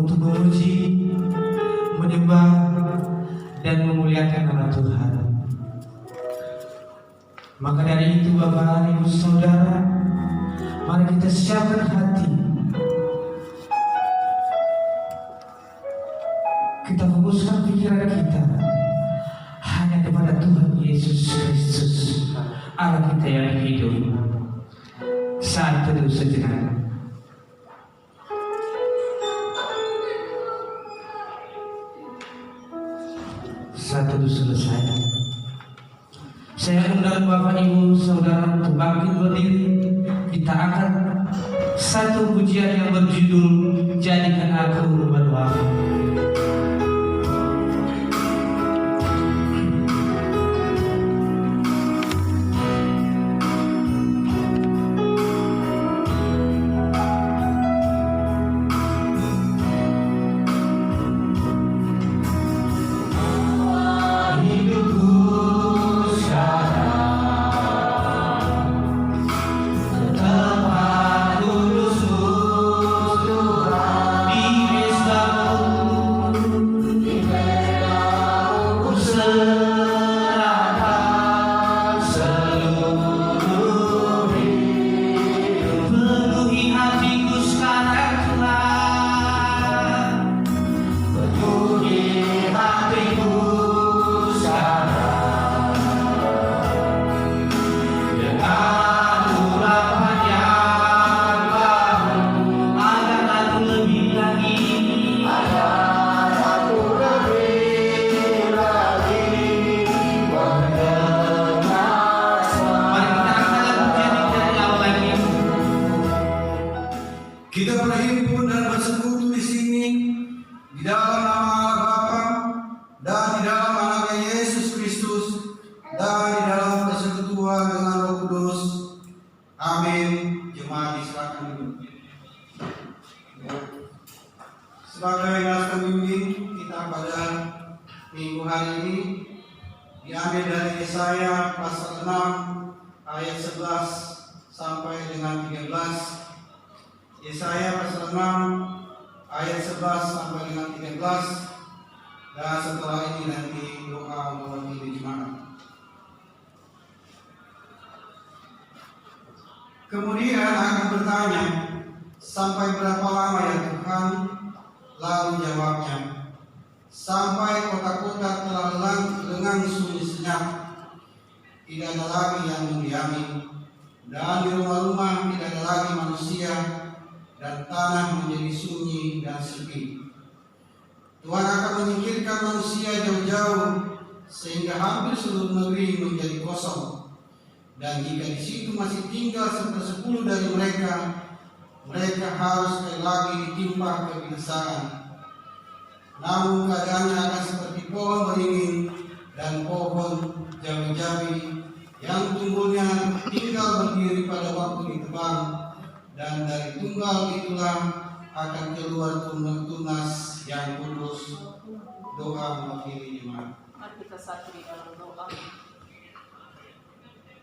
untuk memuji, menyembah, dan memuliakan nama Tuhan. Maka dari itu Bapak, Ibu, Saudara, mari kita siapkan hati. Kita fokuskan pikiran kita hanya kepada Tuhan Yesus Kristus, Allah kita yang hidup. Saat teduh sejenak. Saat teduh selesai, saya undang Bapak, Ibu, Saudara untuk bangkit berdiri. Kita akan satu pujian yang berjudul Jadikan Aku Berdoa. Kita berhimpun dan bersekutu di sini di dalam nama Allah Bapa dan di dalam anaknya Yesus Kristus dan di dalam persekutuan dengan Roh Kudus. Amin. Jemaat disilakan duduk. Sebagai nas pembimbing kita pada minggu hari ini diambil dari Yesaya pasal 6 ayat 11 sampai dengan 13. Yesaya pasal 6 ayat 11 sampai dengan 13, dan setelah ini nanti doa mewakili jemaat. Kemudian aku bertanya, sampai berapa lama ya Tuhan? Lalu jawabnya, sampai kota-kota telah lengang sunyi senyap, tidak ada lagi yang mendiami, dan di rumah-rumah tidak ada lagi manusia, dan tanah menjadi sunyi dan sepi. Tuhan akan menyingkirkan manusia jauh-jauh sehingga hampir seluruh negeri menjadi kosong. Dan jika di situ masih tinggal 10 dari mereka, mereka harus sekali lagi ditimpa kebinasaan. Namun keadaannya akan seperti pohon beringin dan pohon jawi-jawi yang tumbuhnya tinggal berdiri pada waktu ditebang, dan dari tunggal itulah akan keluar tunas yang kudus. Doa mewakili jemaat. Mari kita satu di dalam doa.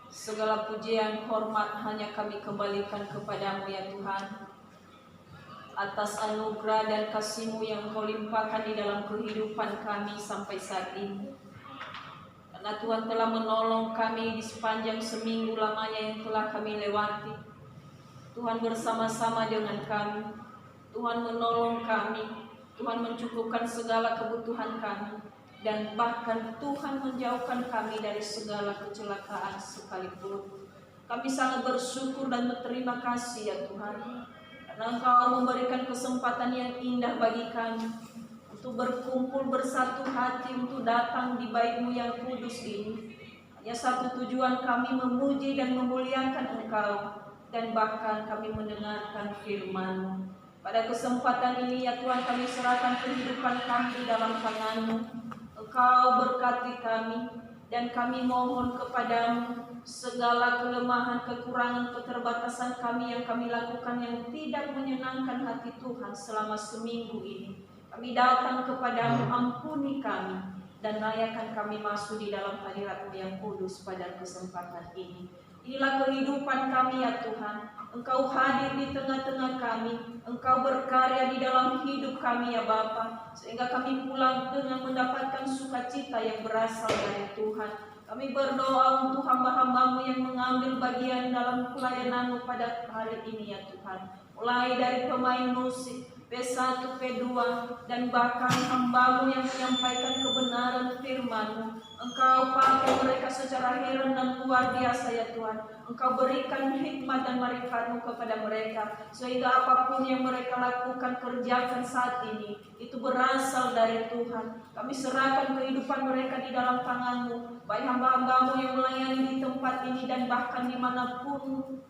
Segala pujian, hormat hanya kami kembalikan kepadamu ya Tuhan, atas anugerah dan kasih-Mu yang Kau limpahkan di dalam kehidupan kami sampai saat ini. Karena Tuhan telah menolong kami di sepanjang seminggu lamanya yang telah kami lewati. Tuhan bersama-sama dengan kami. Tuhan menolong kami. Tuhan mencukupkan segala kebutuhan kami. Dan bahkan Tuhan menjauhkan kami dari segala kecelakaan sekalipun. Kami sangat bersyukur dan berterima kasih ya Tuhan, karena Engkau memberikan kesempatan yang indah bagi kami untuk berkumpul bersatu hati untuk datang di bait-Mu yang kudus ini. Hanya satu tujuan, kami memuji dan memuliakan Engkau, dan bahkan kami mendengarkan firman-Mu. Pada kesempatan ini ya Tuhan, kami serahkan kehidupan kami di dalam tangan-Mu. Engkau berkati kami, dan kami mohon kepadamu segala kelemahan, kekurangan, keterbatasan kami yang kami lakukan yang tidak menyenangkan hati Tuhan selama seminggu ini. Kami datang kepadamu, ampuni kami, dan layakan kami masuk di dalam hadirat-Mu yang kudus pada kesempatan ini. Inilah kehidupan kami ya Tuhan. Engkau hadir di tengah-tengah kami. Engkau berkarya di dalam hidup kami ya Bapa, sehingga kami pulang dengan mendapatkan sukacita yang berasal dari Tuhan. Kami berdoa untuk hamba-hamba-Mu yang mengambil bagian dalam pelayanan-Mu pada hari ini ya Tuhan. Mulai dari pemain musik, P1, P2, dan bahkan hamba-Mu yang menyampaikan kebenaran firman-Mu. Engkau pakai mereka secara heran dan luar biasa ya Tuhan. Engkau berikan hikmat dan marifat-Mu kepada mereka, sehingga apapun yang mereka lakukan, kerjakan saat ini, itu berasal dari Tuhan. Kami serahkan kehidupan mereka di dalam tangan-Mu, baik hamba-hamba-Mu yang melayani di tempat ini dan bahkan dimanapun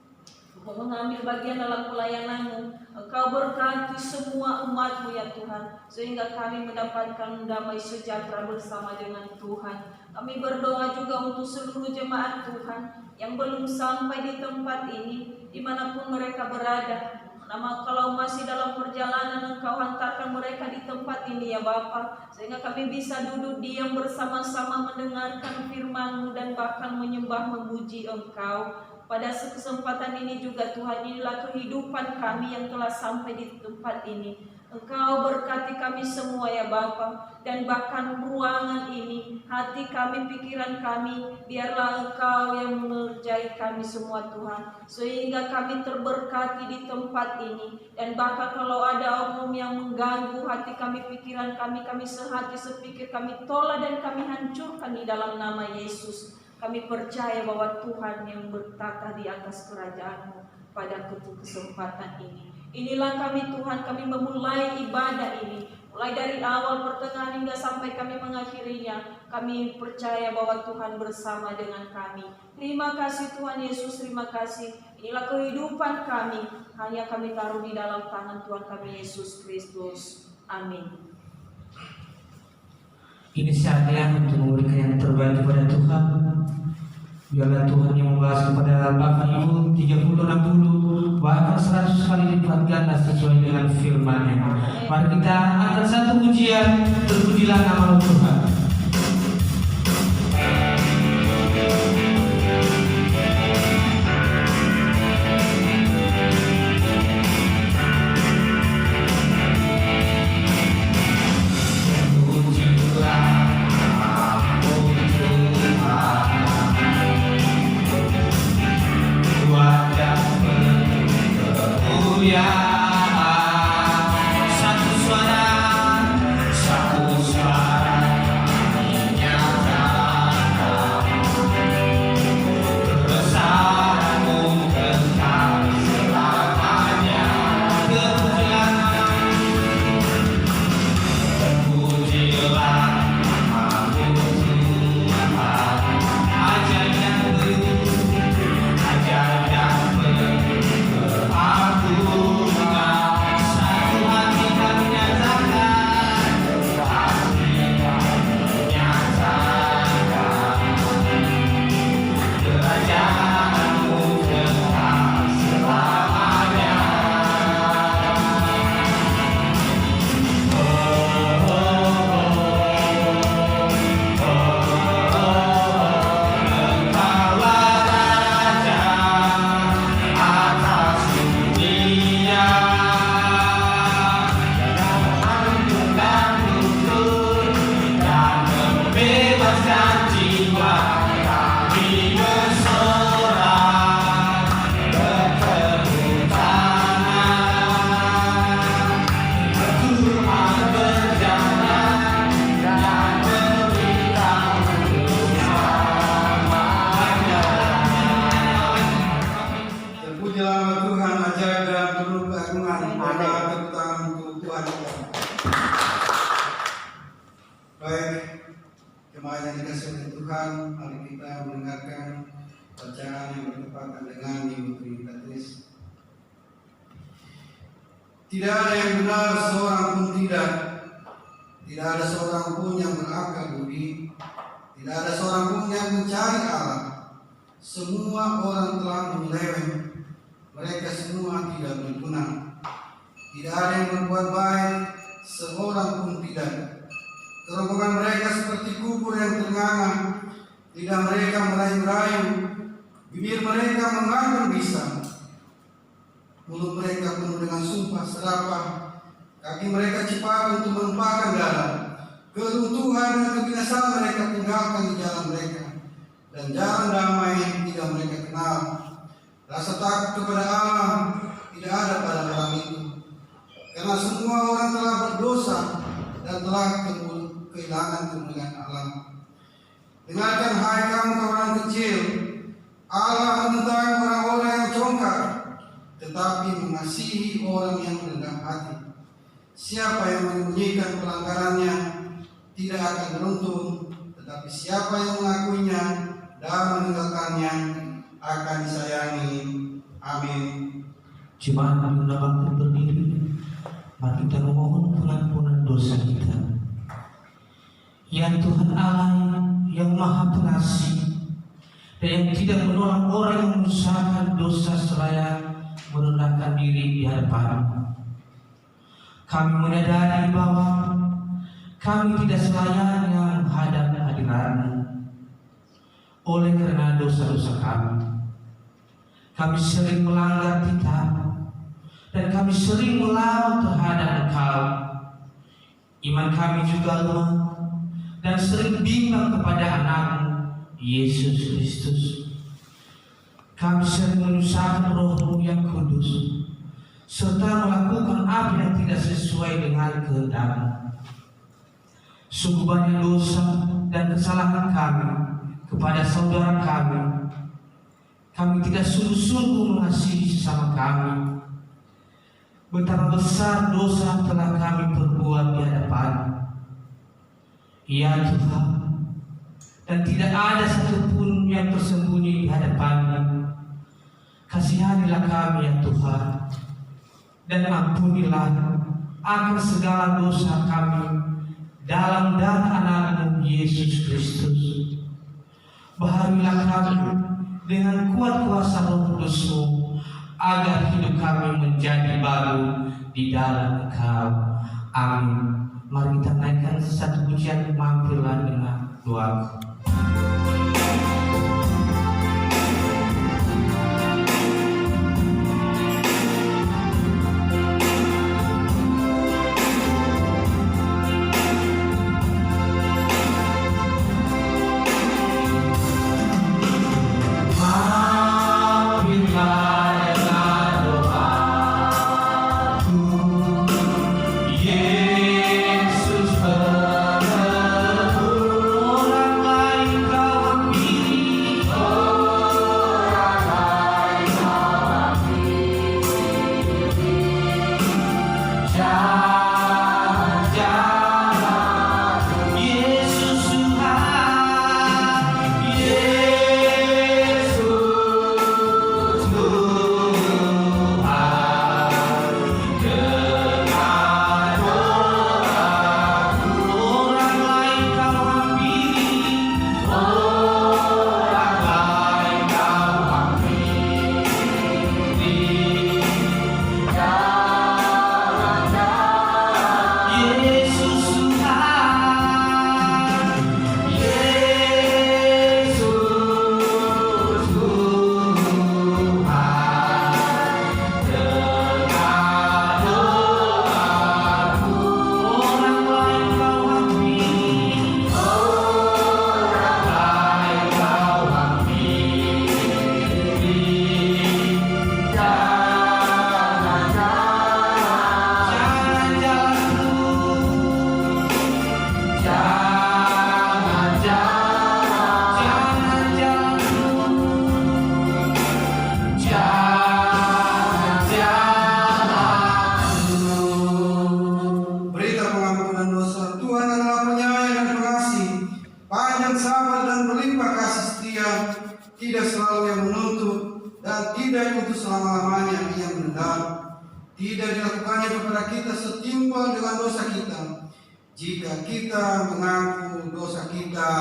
mengambil bagian dalam pelayanan-Mu. Engkau berkati semua umat-Mu ya Tuhan, sehingga kami mendapatkan damai sejahtera bersama dengan Tuhan. Kami berdoa juga untuk seluruh jemaat Tuhan yang belum sampai di tempat ini, dimanapun mereka berada. Kalau masih dalam perjalanan, Engkau hantarkan mereka di tempat ini ya Bapa, sehingga kami bisa duduk diam bersama-sama mendengarkan firman-Mu dan bahkan menyembah memuji Engkau. Pada kesempatan ini juga Tuhan, inilah kehidupan kami yang telah sampai di tempat ini. Engkau berkati kami semua ya Bapa, dan bahkan ruangan ini, hati kami, pikiran kami, biarlah Engkau yang mengerjai kami semua Tuhan, sehingga kami terberkati di tempat ini. Dan bahkan kalau ada oknum yang mengganggu hati kami, pikiran kami, kami sehati sepikir, kami tolak dan kami hancurkan di dalam nama Yesus. Kami percaya bahwa Tuhan yang bertata di atas kerajaan-Mu pada kesempatan ini. Inilah kami Tuhan, kami memulai ibadah ini. Mulai dari awal, pertengahan hingga sampai kami mengakhirinya. Kami percaya bahwa Tuhan bersama dengan kami. Terima kasih Tuhan Yesus, terima kasih. Inilah kehidupan kami. Hanya kami taruh di dalam tangan Tuhan kami Yesus Kristus. Amin. Ini saatnya untuk memberikan yang terbaik kepada Tuhan. Biarlah Tuhan yang membahas kepada Bapak Ibu 30, 60, bahkan 100 kali lipat ganda sesuai dengan firman-Nya. Mari kita angkat satu pujian, terpujilah nama Tuhan. Satu suara Jemaat yang dikasihi oleh Tuhan, mari kita mendengarkan bacaan yang bertepatan dengan Minggu Trinitatis. Tidak ada yang benar seorang pun tidak. Tidak ada seorang pun yang berakal budi. Tidak ada seorang pun yang mencari Allah. Semua orang telah menyeleweng. Mereka semua tidak berguna. Tidak ada yang berbuat baik, seorang pun tidak. Kerongkongan mereka seperti kubur yang ternganga. Lidah mereka merayu-rayu. Bibir mereka mengandung bisa, mulut mereka penuh dengan sumpah serapah, kaki mereka cepat untuk menumpahkan darah. Keruntuhan dan kebinasaan mereka tinggalkan di jalan mereka, dan jalan damai tidak mereka kenal. Rasa takut kepada Allah tidak ada pada orang itu, karena semua orang telah berdosa dan telah kehilangan kemuliaan Allah. Dengarkan hai kamu orang kecil, Allah menentang orang-orang yang congkak, tetapi mengasihi orang yang rendah hati. Siapa yang menyembunyikan pelanggarannya tidak akan beruntung, tetapi siapa yang mengakuinya dan meninggalkannya akan disayangi. Amin. Jemaat yang dapat berdiri, mari kita memohon pengampunan dosa kita. Ya Tuhan Allah yang Maha Pengasih dan yang tidak menolak orang yang mengusahakan dosa seraya merendahkan diri di hadapan-Mu. Kami menyadari bahwa kami tidak selayaknya menghadap hadirat-Mu oleh karena dosa-dosa kami. Kami sering melanggar kitab dan kami sering melawan terhadap Engkau. Iman kami juga lemah dan sering bimbang kepada anak-Mu Yesus Kristus. Kami sering menyusahkan Roh-Mu yang kudus serta melakukan apa yang tidak sesuai dengan kehendak-Mu. Sungguh banyak dosa dan kesalahan kami kepada saudara kami. Kami tidak sungguh-sungguh mengasihi sesama kami. Betapa besar dosa telah kami perbuat di hadapan-Mu, ya Tuhan, dan tidak ada satupun yang tersembunyi di hadapan-Mu. Kasihanilah kami ya Tuhan, dan ampunilah akan segala dosa kami dalam darah anak-Mu Yesus Kristus. Baharilah kami dengan kuat kuasa Roh Kudus-Mu, agar hidup kami menjadi baru di dalam Engkau. Amin. Mari kita naikkan satu pujian, mampirlah dengan doa. tidak selalu yang menuntut, dan tidak untuk selama-lamanya yang mendam. Tidak dilakukannya kepada kita setimpal dengan dosa kita, jika kita mengaku dosa kita.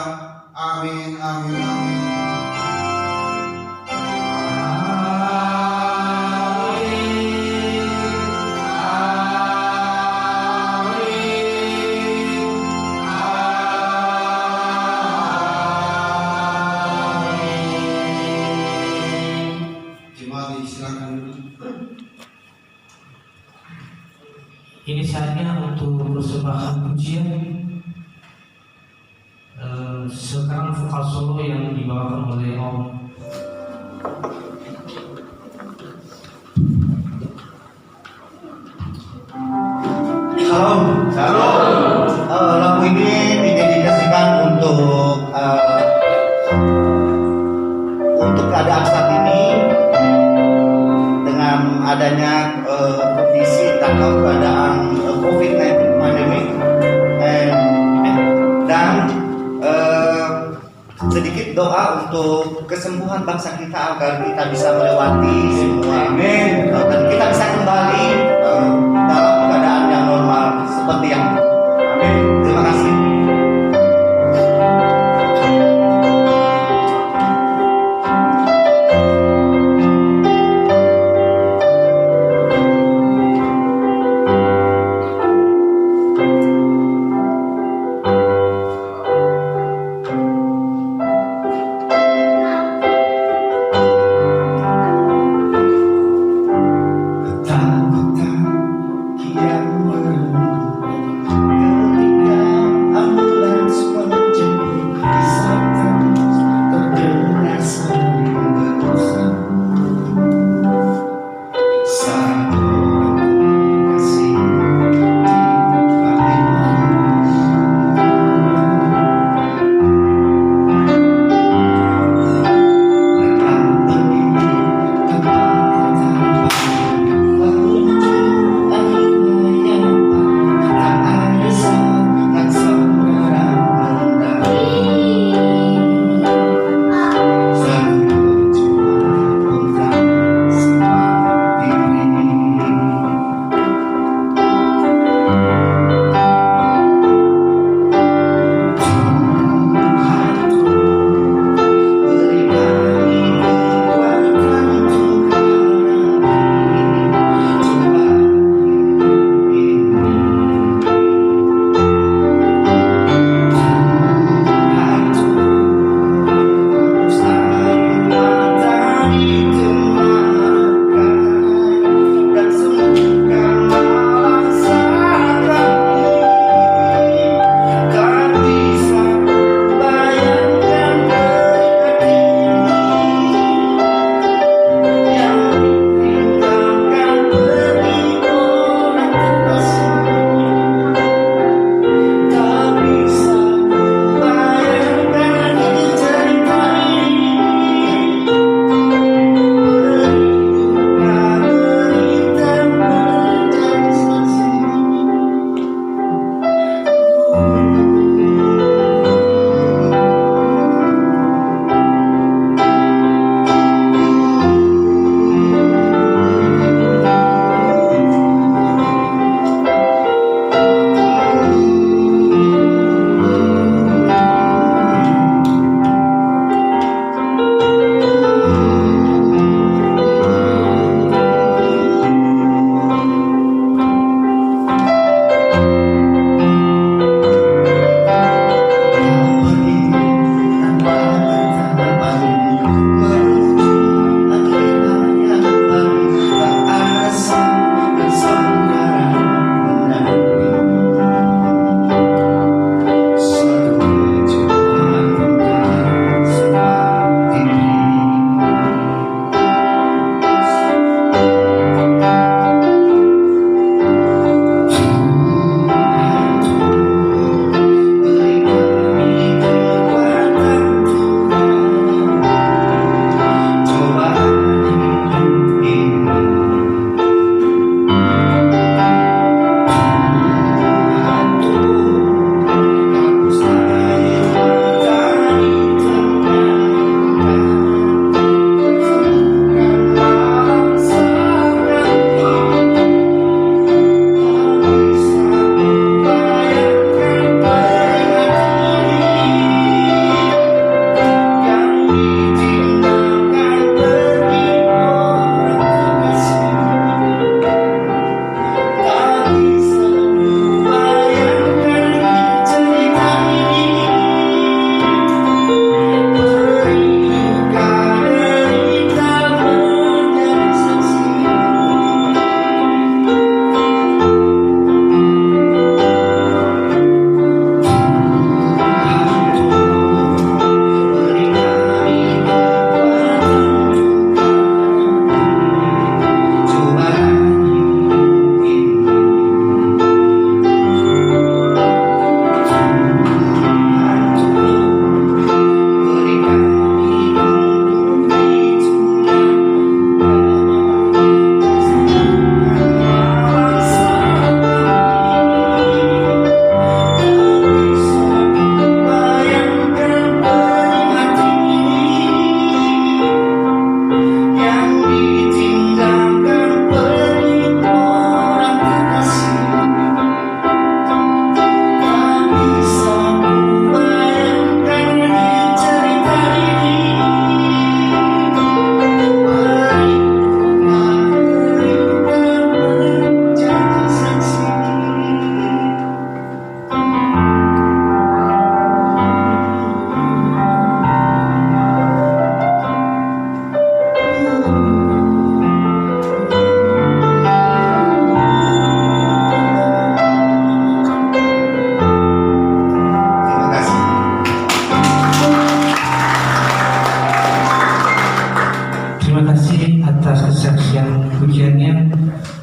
Amin, amin, amin. Ini saatnya untuk persembahan pujian. Sekarang vokal solo yang dibawakan oleh Om. Shalom. Lagu ini didedikasikan untuk keadaan saat ini dengan adanya kondisi atau keadaan COVID-19 pandemic dan sedikit doa untuk kesembuhan bangsa kita agar kita bisa melewati semua dan kita bisa kembali dalam keadaan yang normal seperti yang amin. Terima kasih.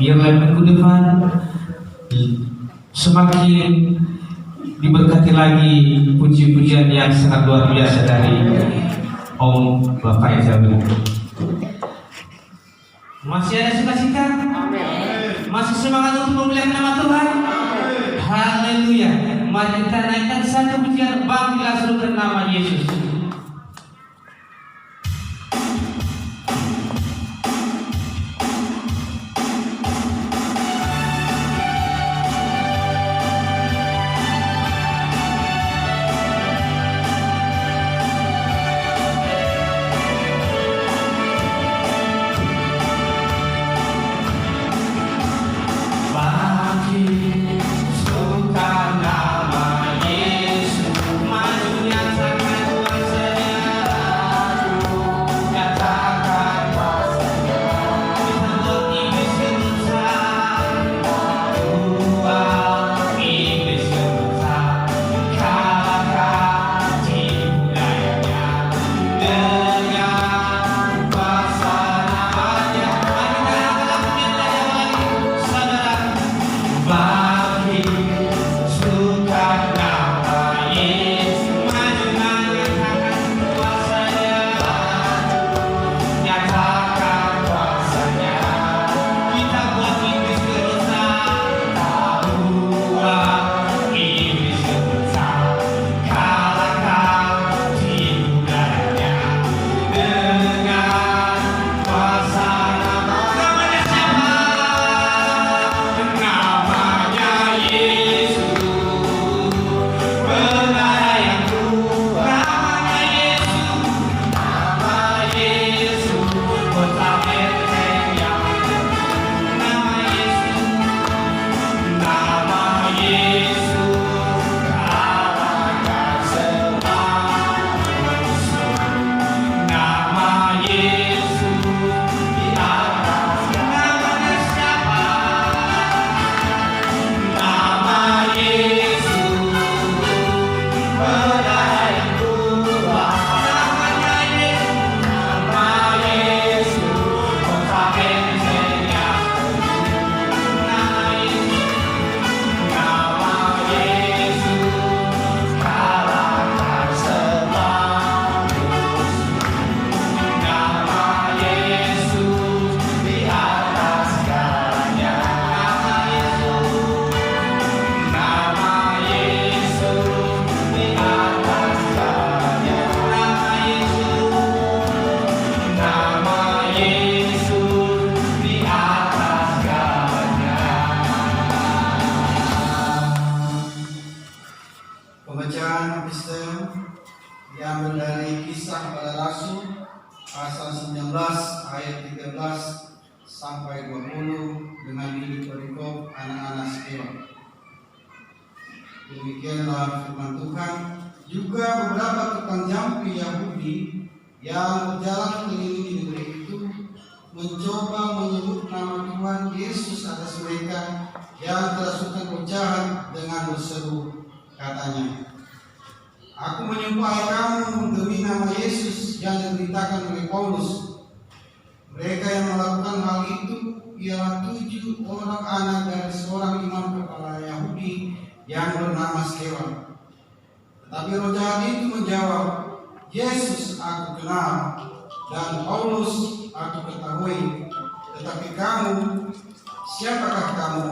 biarlah minggu depan semakin diberkati lagi puji-pujian yang sangat luar biasa dari Om Bapak Izawi. Masih ada sukacita? Masih semangat untuk memuliakan nama Tuhan? Haleluya. Mari kita naikkan satu pujian, bangkitlah seluruh nama Yesus. Pembacaan epistel diambil dari Kisah Para Rasul pasal 19 ayat 13 sampai 20 dengan judul perikop anak-anak sekewa. Demikianlah firman Tuhan. Juga beberapa tukang jampi Yahudi yang berjalan keliling negeri itu mencoba menyebut nama Tuhan Yesus atas mereka yang kerasukan pecahan dengan berseru. Katanya, aku menyumpahi kamu demi nama Yesus yang diberitakan oleh Paulus. Mereka yang melakukan hal itu ialah 7 orang anak dari seorang imam kepala Yahudi yang bernama Skewa. Tetapi roh jahat itu menjawab, Yesus aku kenal dan Paulus aku ketahui, tetapi kamu, siapakah kamu?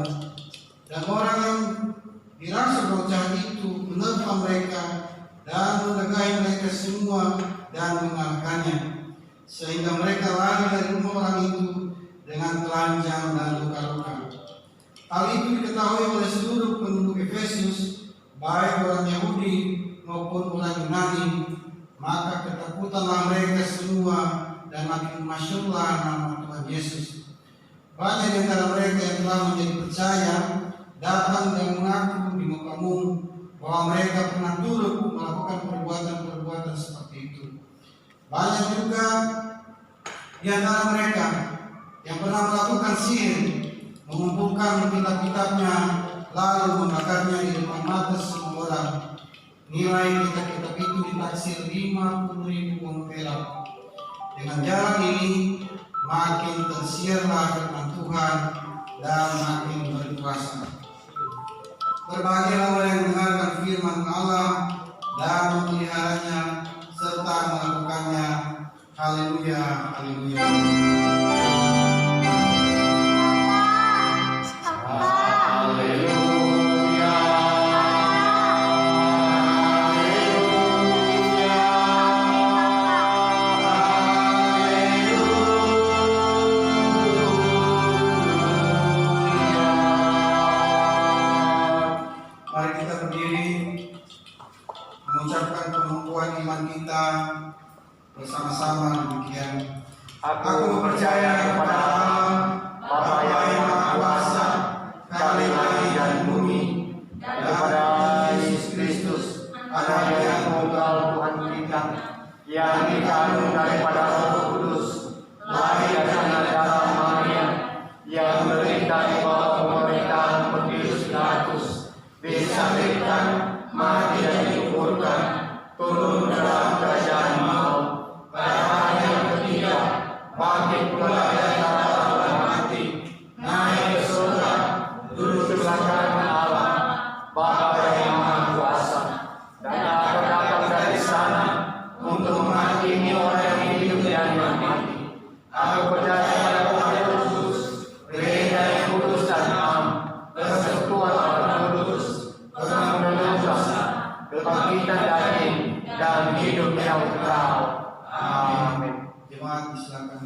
Dan orang yang dirasa roh jahat itu menerpa mereka dan menegai mereka semua dan mengalahkannya, sehingga mereka lari dari rumah orang itu dengan telanjang dan luka-luka. Hal itu diketahui oleh seluruh penduduk Efesus, baik orang Yahudi maupun orang Yunani. Maka ketakutanlah mereka semua dan makin masyhurlah nama Tuhan Yesus. Banyak di antara mereka yang telah menjadi percaya datang dan mengaku di muka umum bahwa mereka pernah turut melakukan perbuatan-perbuatan seperti itu. Banyak juga di antara mereka yang pernah melakukan sihir, mengumpulkan kitab-kitabnya lalu membakarnya di depan mata semua orang. Nilai kitab-kitab itu ditaksir 50.000 won perak. Dengan jalan ini makin tersiarlah firman Tuhan dan makin berkuasa. Berbahagialah orang yang mendengarkan firman Allah dan memeliharanya serta melakukannya. Haleluya, haleluya. Mari kita berdiri mengucapkan pengakuan iman kita bersama-sama demikian. Aku percaya kepada Allah, Bapa yang Maha Kuasa, Kali langit dan bumi, dan kepada Yesus Kristus, Anak yang tunggal Tuhan kita, yang dikandung daripada Roh Kudus, lahir dari darah Maria, yang menderita di bawah pemerintahan Pontius Pilatus, disalibkan, mati dan dikuburkan, turun ke dalam kerajaan maut, pada hari yang ketiga bangkit pula dari antara orang mati, naik ke surga, duduk di sebelah kanan Allah, Bapa yang Maha Kuasa, dan akan datang dari sana untuk menghakimi orang yang hidup dan yang mati. Aku percaya pada Roh Kudus, gereja yang kudus dan am, persekutuan orang kudus, pengampunan dosa, kebangkitan daging, dan hidup yang kekal. Amin. Jemaat silakan.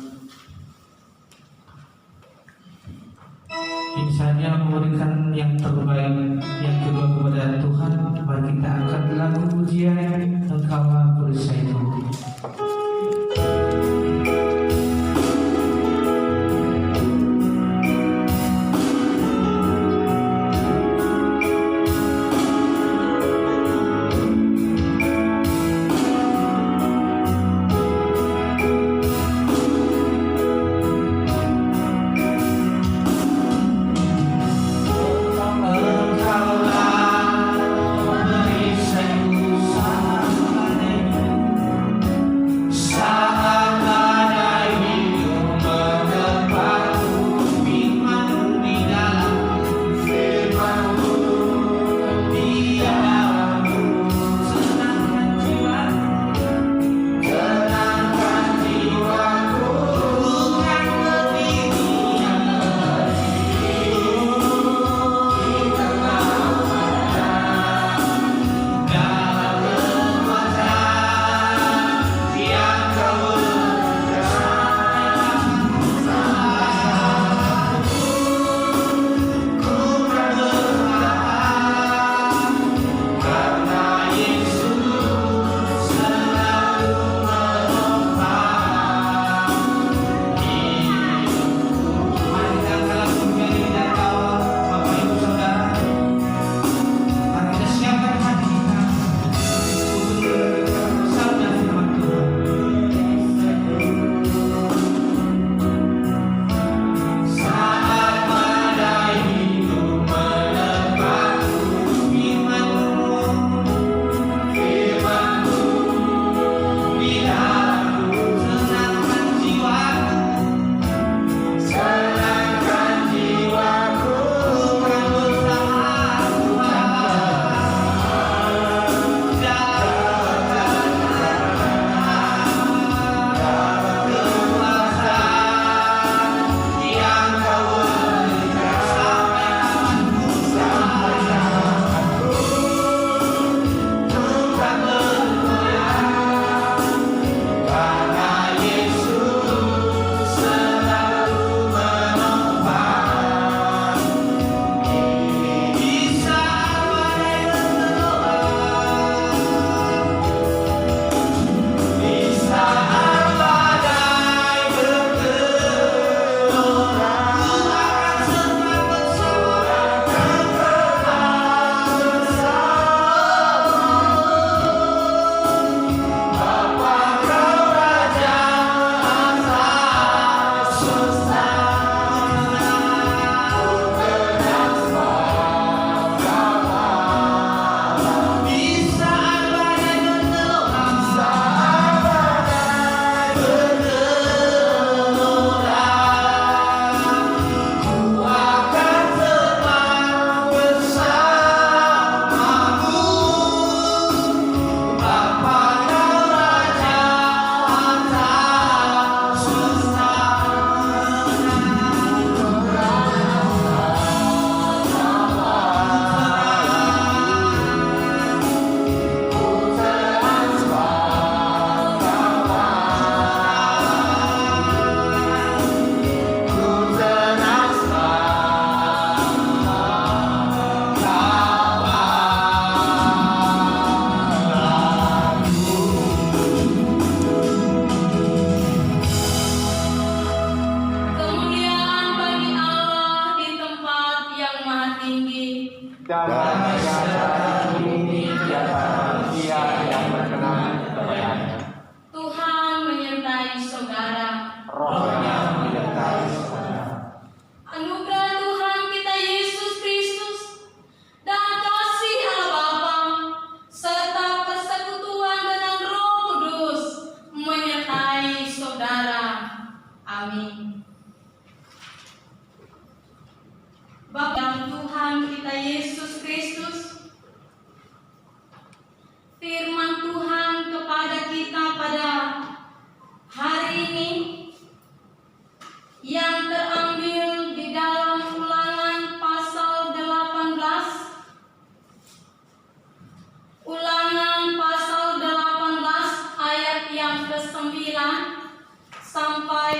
Insanya memberikan yang terbaik yang kedua kepada Tuhan. Mari kita angkat lagu pujian Engkau bersayap. Engkaulah perisaiku sampai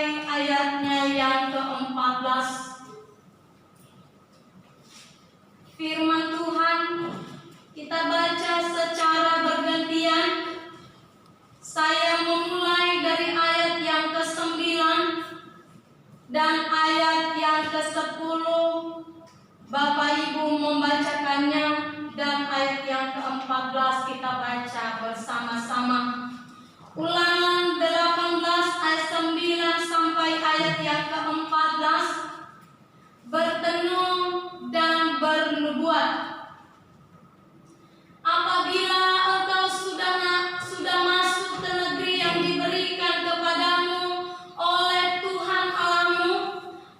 sampai ayatnya yang ke-14. Firman Tuhan kita baca secara bergantian. Saya memulai dari ayat yang ke-9 dan ayat yang ke-10. Bapak Ibu membacakannya, dan ayat yang ke-14 kita baca bersama-sama. Ulangan 18 ayat 9 sampai ayat yang ke-14. Bertenung dan bernubuat. Apabila engkau sudah masuk ke negeri yang diberikan kepadamu oleh Tuhan Allahmu,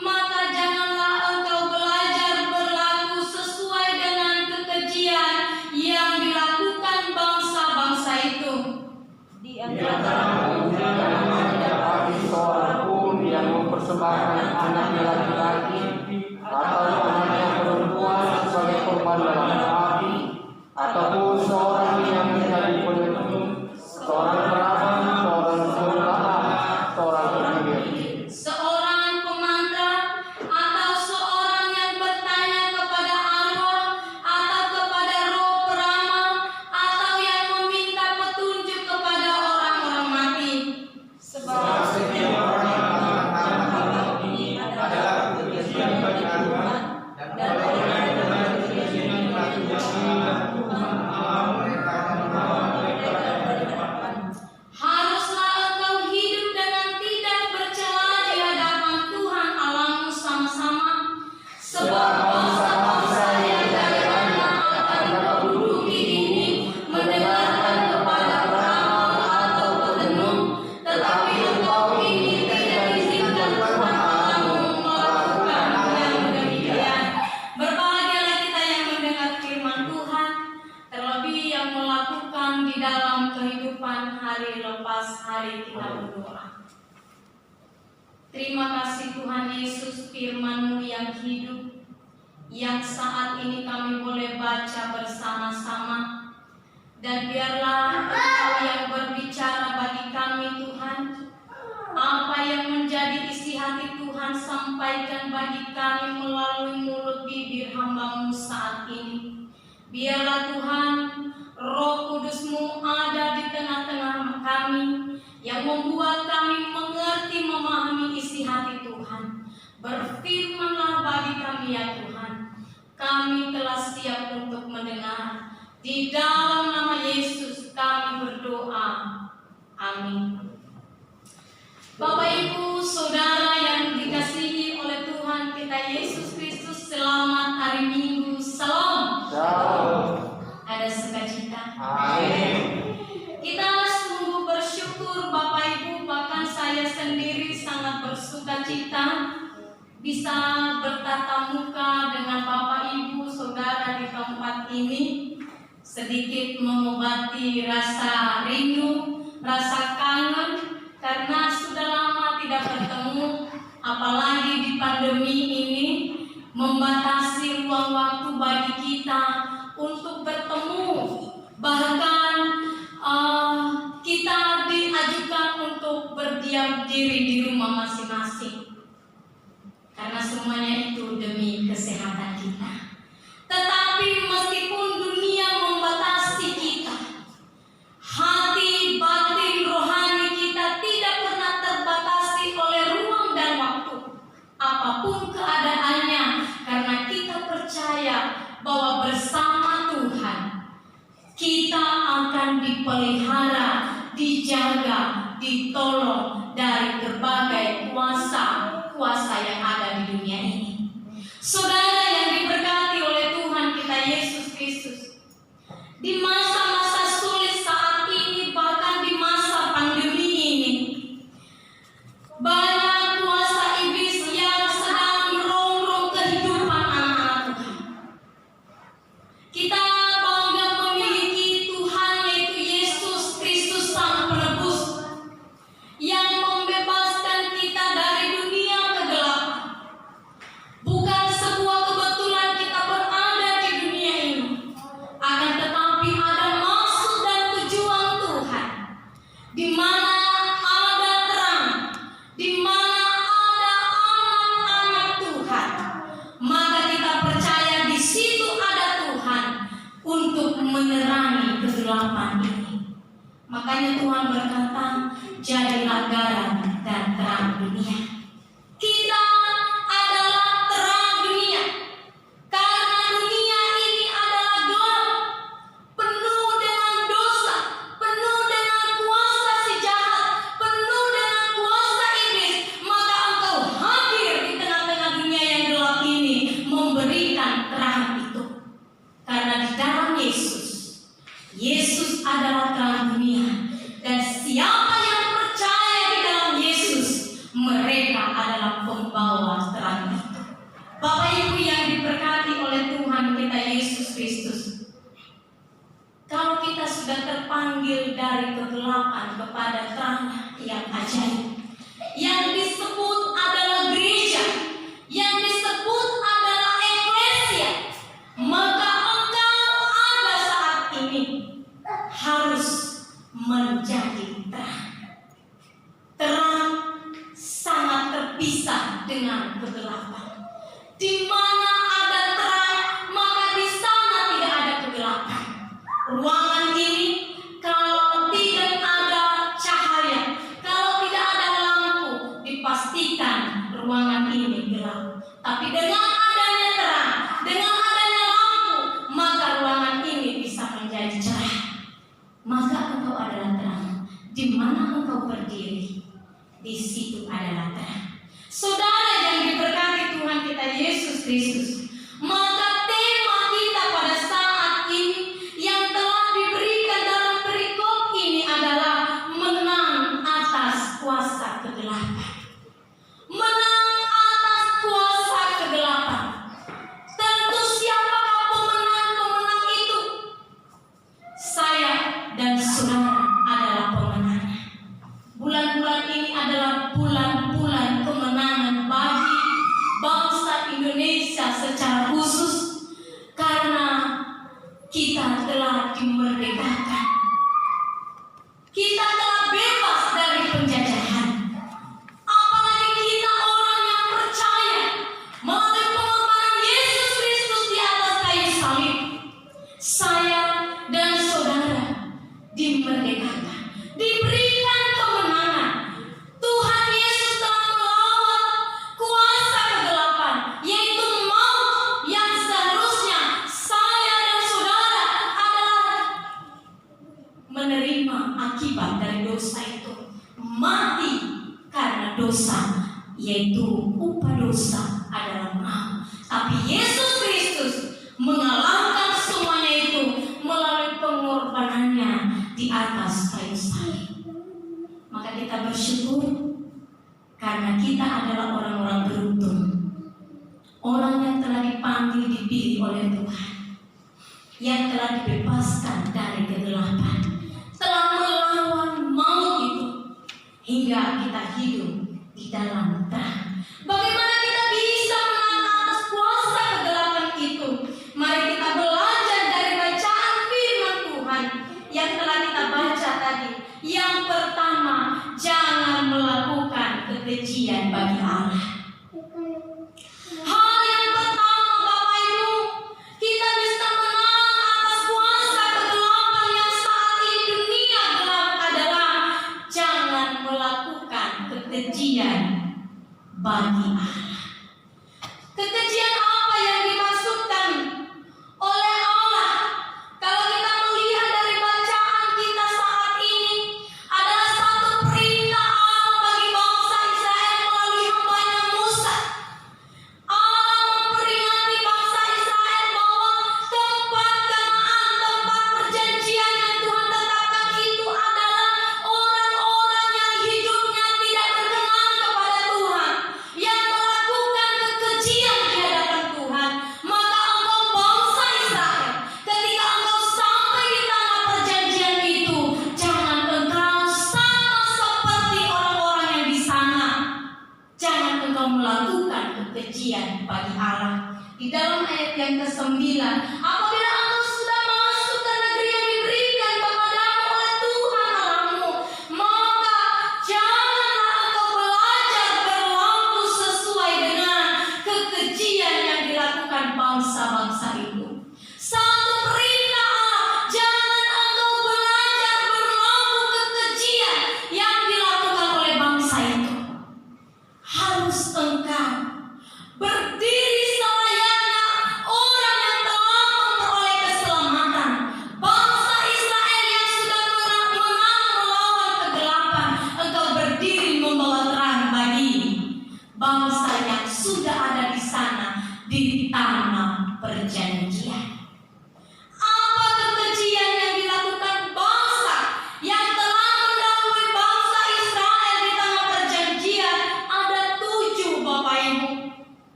maka janganlah engkau belajar berlaku sesuai dengan kekejian yang dilakukan bangsa-bangsa itu. Di antara tidak bagi seorang pun yang mempersembahkan anaknya laki-laki atau anaknya perempuan sebagai korban dalam api, ataupun seorang yang menjadi penyembah, seorang perawan, seorang sembah, seorang penyihir, Seorang pemantra atau seorang yang bertanya kepada arwah atau kepada roh peramal, atau yang meminta petunjuk kepada orang-orang mati. sebab setiap orang yang melakukan ini adalah kekejian bagi Tuhan, dan orang yang melakukan kekejian bagi Tuhan mereka akan membawa mereka dari depan. Haruslah engkau hidup dengan tidak bercela di hadapan Tuhan Allahmu sama-sama, sebab bangsa-bangsa yang dari mana akan kau duduki ini mendengarkan kepada peramal atau petenung, tetapi engkau ini tidak izinkan Tuhan Allahmu melakukan yang demikian. Berbahagialah kita yang mendengar firman Tuhan, terlebih yang melakukan di dalam kehidupan hari lepas hari kita berdoa. Terima kasih Tuhan Yesus, firman-Mu yang hidup, yang saat ini kami boleh baca bersama-sama. Dan biarlah Engkau yang berbicara bagi kami Tuhan. Apa yang menjadi isi hati Tuhan sampaikan bagi kami melalui mulut bibir hamba-Mu saat ini. Biarlah Tuhan, Roh Kudus-Mu ada di tengah-tengah kami, yang membuat kami mengerti, memahami isi hati Tuhan. Berfirmanlah bagi kami ya Tuhan. Kami telah siap untuk mendengar. Di dalam nama Yesus kami berdoa. Amin. Bapak Ibu Saudara yang dikasihi oleh Tuhan kita Yesus Kristus, selamat hari Minggu. Salam. Ada sukacita. Amin. Kita sungguh bersyukur Bapak Ibu, bahkan saya sendiri sangat bersukacita bisa bertatap muka dengan Bapak Ibu Saudara di tempat ini, sedikit mengobati rasa rindu, rasa kangen, karena sudah lama tidak bertemu, apalagi di pandemi ini membatasi ruang waktu bagi kita untuk bertemu. Bahkan kita diajukan untuk berdiam diri di rumah masing-masing, karena semuanya itu demi kesehatan kita. Tetapi meskipun dunia membatasi kita, hati, batin, rohani kita tidak pernah terbatasi oleh ruang dan waktu, apapun keadaannya, karena kita percaya bahwa bersama Tuhan kita akan dipelihara, dijaga, ditolong dari berbagai kuasa yang ada di dunia ini. Saudara yang diberkati oleh Tuhan kita Yesus Kristus, di masa-masa sulit saat ini, bahkan di masa pandemi ini, banyak kuasa iblis yang sedang merongrong kehidupan anak-anak Tuhan. Kita bangga memiliki Tuhan, yaitu Yesus Kristus Sang Penebus, yang membebaskan kita dari dunia kegelapan. Bukan sebuah Makanya Tuhan berkata, jadilah garam dan terang dunia. Kita adalah terang dunia. Karena dunia ini adalah gelap, penuh dengan dosa, penuh dengan kuasa si jahat, penuh dengan kuasa iblis. Maka engkau hadir di tengah-tengah dunia yang gelap ini, memberikan terang itu. Karena di dalam Yesus adalah terang dunia. Dan siapa yang percaya di dalam Yesus, mereka adalah pembawa terang itu. Bapak Ibu yang diberkati oleh Tuhan kita Yesus Kristus, kalau kita sudah terpanggil dari kegelapan kepada terang yang ajaib, yang disebut adalah gereja, yang disebut adalah eklesia, maka engkau ada saat ini harus menjadi terang. Terang sangat terpisah dengan kegelapan. Di mana ada terang, maka di sana tidak ada kegelapan. Ruangan ini kalau tidak ada cahaya, kalau tidak ada lampu, dipastikan ruangan ini gelap. Tapi dengan adanya terang, dengan adanya lampu, maka ruangan ini bisa menjadi cerah. Maka engkau adalah terang. Di mana engkau berdiri, di situ adalah terang. Saudara yang diberkati Tuhan kita Yesus Kristus, maka tema kita pada saat ini yang telah diberikan dalam perikop ini adalah menang atas kuasa kegelapan. Menang atas kuasa kegelapan. Tentu siapakah pemenang-pemenang itu? Saya dan saudara adalah pemenangnya. Bulan-bulan ini adalah bulan-bulan kemenangan bagi bangsa Indonesia secara khusus, karena kita telah dimerdekakan. Kita telah bebas dari penjajahan. Apalagi kita orang yang percaya melalui pengorbanan Yesus Kristus di atas kayu salib. Saya dan saudara dimerdekakan, diberikan kemenangan. Tuhan Yesus telah melawan kuasa kegelapan, yaitu maut, yang seharusnya saya dan saudara adalah menerima akibat dari dosa itu, mati karena dosa, yaitu upah dosa adalah maut. Tapi Yesus Kristus mengalahkan semuanya itu melalui pengorbanannya di atas kayu salib. Maka kita bersyukur karena kita adalah orang-orang beruntung, orang yang telah dipanggil, dipilih oleh Tuhan, yang telah dibebaskan dari kegelapan, telah melawan maut itu hingga kita hidup di dalam terang. Bagaimana kita bisa menang atas kuasa kegelapan itu? Mari kita belajar dari bacaan firman Tuhan yang telah kita baca tadi. Yang pertama, jangan melakukan kekejian bagi Allah. Hal yang pertama, Bapak Ibu, kita bisa menang atas kuasa kegelapan yang saat ini dunia gelap adalah jangan melakukan kekejian bagi Allah. Kekejian apa yang dimaksudkan oleh Allah? Kalau kita melihat dari bacaan kita saat ini, adalah satu perintah Allah bagi bangsa Israel melalui hambanya Musa. Allah memperingati bangsa Israel bahwa tempat Kanaan, tempat perjanjian yang Tuhan tetapkan itu adalah orang-orang yang hidupnya tidak berkenan kepada Tuhan, yang melakukan kekejian di hadapan Tuhan. Maka engkau bangsa Israel, ketika engkau sampai di tanah perjanjian itu, jangan engkau sama seperti orang-orang yang di sana. Jangan engkau melakukan kekejian bagi Allah. Di dalam ayat yang ke-9, apabila engkau sudah masuk ke negeri yang diberikan kepadamu oleh Tuhan Allahmu, maka janganlah engkau belajar berlaku sesuai dengan kekejian yang dilakukan bangsa-bangsa itu. Satu perintah Allah, jangan engkau belajar berlaku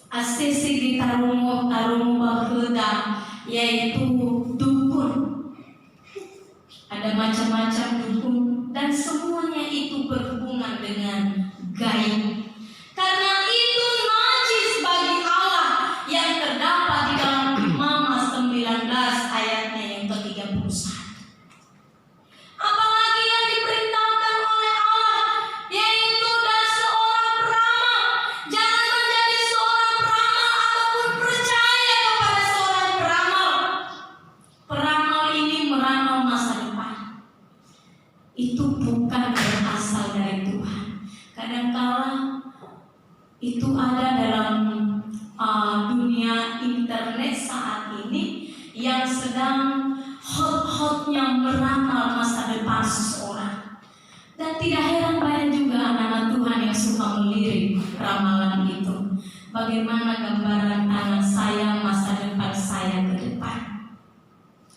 asesi di tarumo bahuda, yaitu dukun. Ada macam-macam dukun dan semuanya itu berhubungan dengan gaib. Karena itu najis bagi Allah yang terdapat di dalam Mazmur 19 ayatnya yang ke-31. Apalagi yang diperintahkan oleh Allah, yaitu dan seorang peramal. Jangan menjadi seorang peramal ataupun percaya kepada seorang peramal. Peramal ini meramal masa depan. Itu bukan berasal dari Tuhan. Kadang-kala itu ada dalam dunia internet saat ini yang sedang hot-hotnya meramal masa depan seseorang. Dan tidak heran banyak juga anak-anak Tuhan yang suka melirik ramalan itu. Bagaimana gambaran anak saya, masa depan saya ke depan.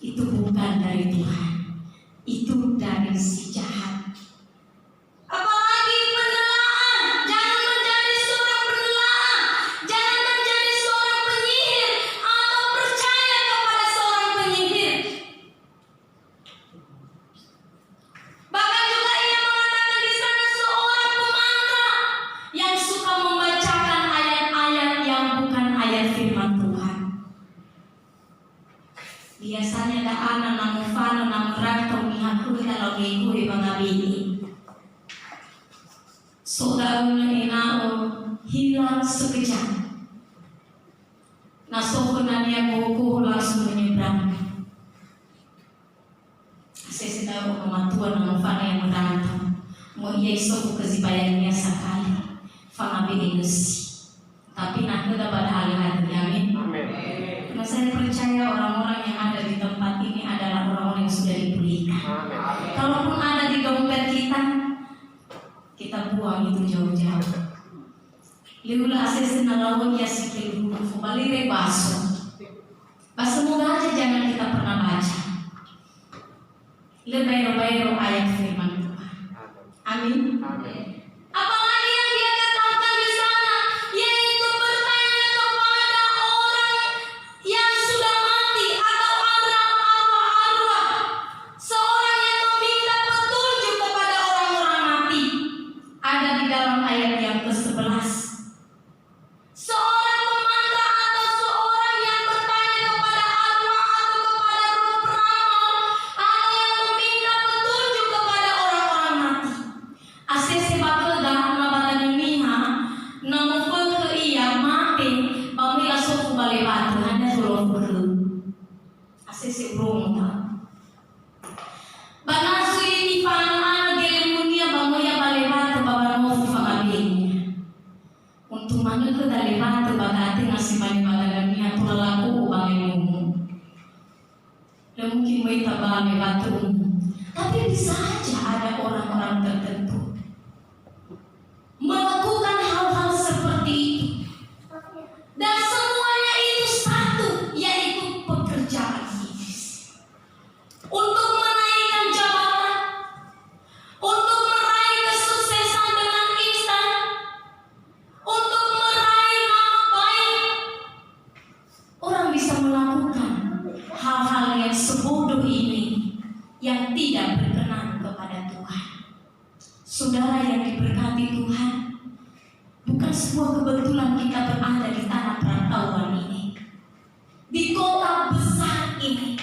Itu bukan dari Tuhan, itu dari si jahat. Apalagi pendelaan, jangan menjadi seorang pendelaan, jangan menjadi seorang penyihir atau percaya kepada seorang penyihir. Bahkan juga ia mengatakan di sana seorang pemantra yang suka membacakan ayat-ayat yang bukan ayat firman Tuhan. Biasanya ada anak namun fano namun rakto mihaku kalau genggu bangabini. Saudaranya enao hilang sekejap. Nasokonannya buku langsung menyeberang. Saya tahu kematuan namun fano yang merantau. Mau ia iso kezibayangnya sekali. Fangabi inesi. Tapi nak kita pada hal-hal yamin. Karena saya percaya orang-orang yang ada di tempat ini adalah orang-orang yang sudah dipulihkan. Kalaupun ada di dompet kita buang itu jauh-jauh. Liula asesi nalawon ya sikil huruf balire baso. Semoga aja jangan kita pernah baca. Lebayro-bayro ayat firman Tuhan. Amin. Apalagi yang dia katakan di sana, yaitu bertanya kepada orang yang sudah mati atau arwah-arwah. Seorang yang meminta petunjuk kepada orang-orang mati. Ada di dalam ayat yang ke-11. Seorang pemantra atau seorang yang bertanya kepada arwah atau kepada roh peramal atau yang meminta petunjuk kepada orang-orang mati. Asese bakelda nabatanimiha namufu ke iya mati pamila sofu balebatu hanya suruh ke asese urunga. Banasui ifana gelemunia bamoya balebatu babanofu fangabenya. Untuk mana ke dalebatu bagati ngasih bani balagamia tulalaku ubangemu. Dan mungkin mereka balebatu tapi bisa aja ada orang-orang tertentu melakukan hal-hal seperti itu. Dan semuanya itu satu, yaitu pekerjaan iblis. Untuk menaikkan jabatan, untuk meraih kesuksesan dengan instan, untuk meraih nama baik. Orang bisa melakukan hal-hal yang sebodoh ini yang tidak berkenan kepada Tuhan. Saudara yang diberkati Tuhan, bukan sebuah kebetulan kita berada di tanah perantauan ini, di kota besar ini.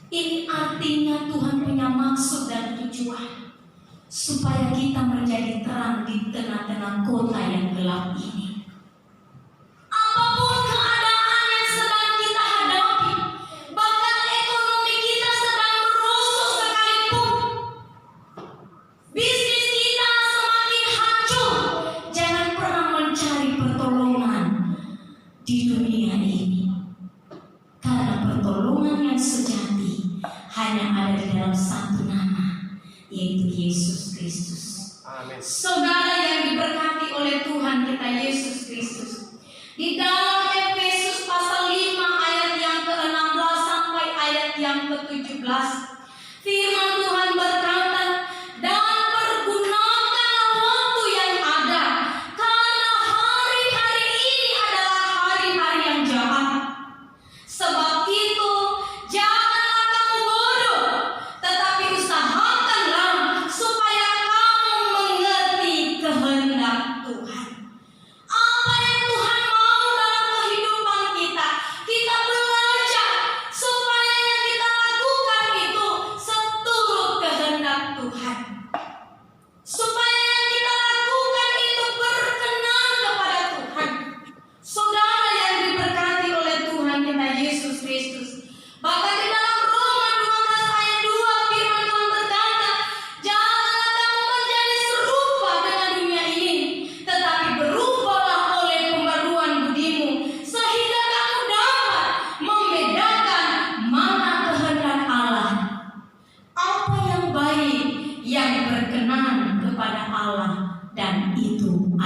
Ini artinya Tuhan punya maksud dan tujuan supaya kita menjadi terang di tengah-tengah kota yang gelap ini. Apapun keadaan yang sedang kita hadapi, bahkan ekonomi kita sedang merosot sekalipun, bisnis kita semakin hancur, jangan pernah mencari pertolongan di dunia ini. Karena pertolongan yang sejati hanya ada di dalam satu nama, yaitu Yesus Kristus. Saudara yang diberkati oleh Tuhan kita Yesus Kristus, di dalam Efesus pasal 5 ayat yang ke-16 sampai ayat yang ke-17, firman Tuhan berkata, dan pergunakanlah waktu yang ada, karena hari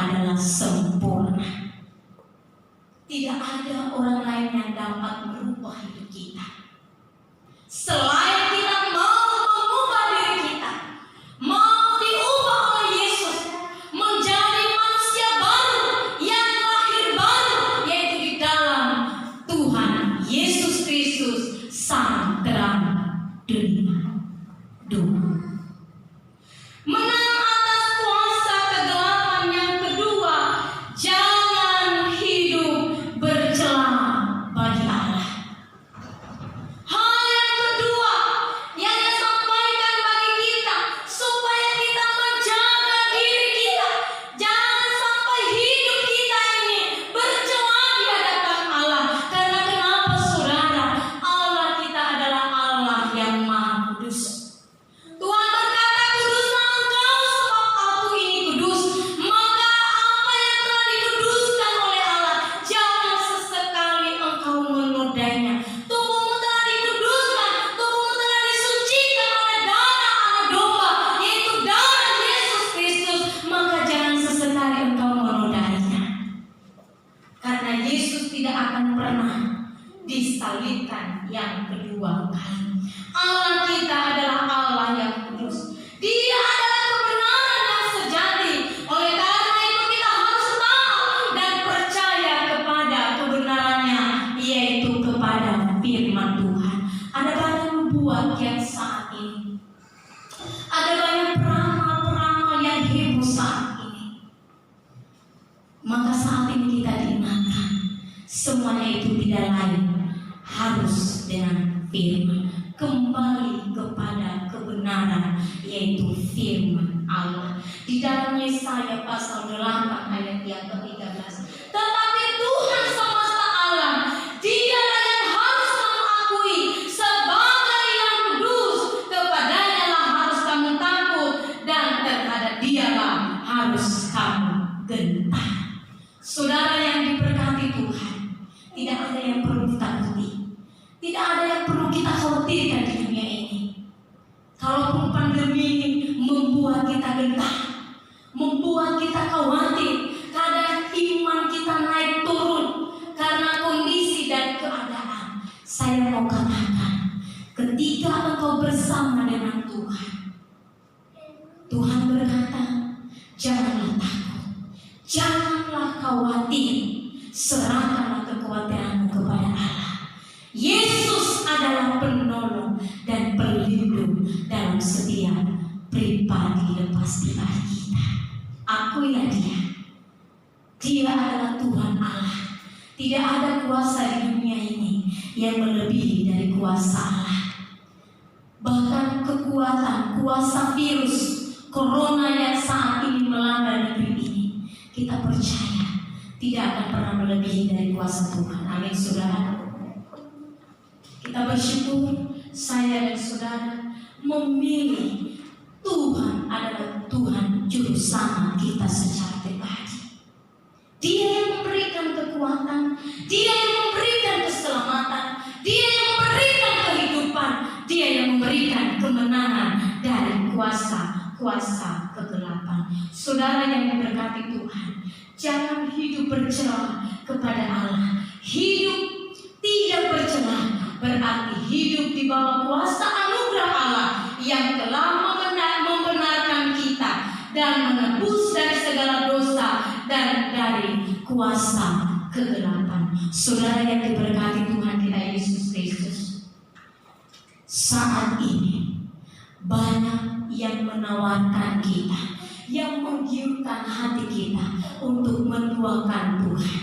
adalah sempurna. Tidak ada orang lain yang dapat merubah hidup kita selain kita mau mengubah diri kita, mau diubah oleh Yesus menjadi manusia baru yang lahir baru, yaitu di dalam Tuhan Yesus Kristus, Sang Terang dunia. Menang atas kuasa kegelapan yang kedua, jangan hidup bercela bagi Allah. Hal yang kedua yang dia sampaikan bagi kita, supaya kita menjaga diri kita, jangan sampai hidup kita ini bercela di hadapan Allah. Karena kenapa, saudara? Allah kita adalah Allah yang Maha Kudus. Tuhan berkata, "Kuduslah engkau sebab aku ini kudus." Maka apa yang telah dikuduskan oleh Allah, jangan sesekali engkau menodainya. Tubuhmu telah dikuduskan, tubuhmu telah disucikan oleh darah anak domba, yaitu darah Yesus Kristus. Maka jangan sesekali engkau menodainya. Karena Yesus tidak akan pernah disalibkan yang kedua kali. Allah kita adalah Allah yang kudus. Dia adalah kebenaran yang sejati. Oleh karena itu kita harus tahu dan percaya kepada kebenarannya, yaitu kepada firman Tuhan. Ada banyak nubuat yang saat ini, ada banyak peramal-peramal yang heboh saat ini. Maka saat ini kita diingatkan, semuanya itu tidak lain harus dengan firman. Kembali kepada kebenaran, yaitu firman Allah. Di dalam Yesaya pasal 8 ayat yang ke-13. Tetapi Tuhan semesta alam, Dialah yang harus kamu akui sebagai yang kudus. Kepadanya lah harus kamu takut, dan terhadap Dialah harus kamu gentar. Saudara yang diberkati Tuhan, tidak ada yang perlu ditakuti. Tidak ada yang perlu kita khawatirkan di dunia ini. Kalaupun pandemi ini membuat kita gentar, membuat kita khawatir, kadang iman kita naik turun karena kondisi dan keadaan. Saya mau katakan, ketika engkau bersama dengan Tuhan, Tuhan berkata, janganlah takut, janganlah khawatir, serahkanlah kekhawatiranmu kepada Allah. Yesus adalah penolong dan pelindung dalam setiap pribadi lepas pribadi kita. Akuilah Dia. Dia adalah Tuhan Allah. Tidak ada kuasa di dunia ini yang melebihi dari kuasa Allah. Bahkan kekuatan, kuasa virus corona yang saat ini melanda negeri ini, kita percaya tidak akan pernah melebihi dari kuasa Tuhan. Amin, saudara. Kita bersyukur saya dan saudara memilih Tuhan adalah Tuhan juru selamat kita secara pribadi. Dia yang memberikan kekuatan, Dia yang memberikan keselamatan, Dia yang memberikan kehidupan, Dia yang memberikan kemenangan dari kuasa kegelapan. Saudara yang diberkati Tuhan, jangan hidup bercela kepada Allah. Hidup tidak bercela berarti hidup di bawah kuasa anugerah Allah yang telah membenarkan kita dan menebus dari segala dosa dan dari kuasa kegelapan. Saudara yang diberkati Tuhan kita Yesus Kristus, saat ini banyak yang menawarkan kita, yang menggiurkan hati kita untuk menduakan Tuhan.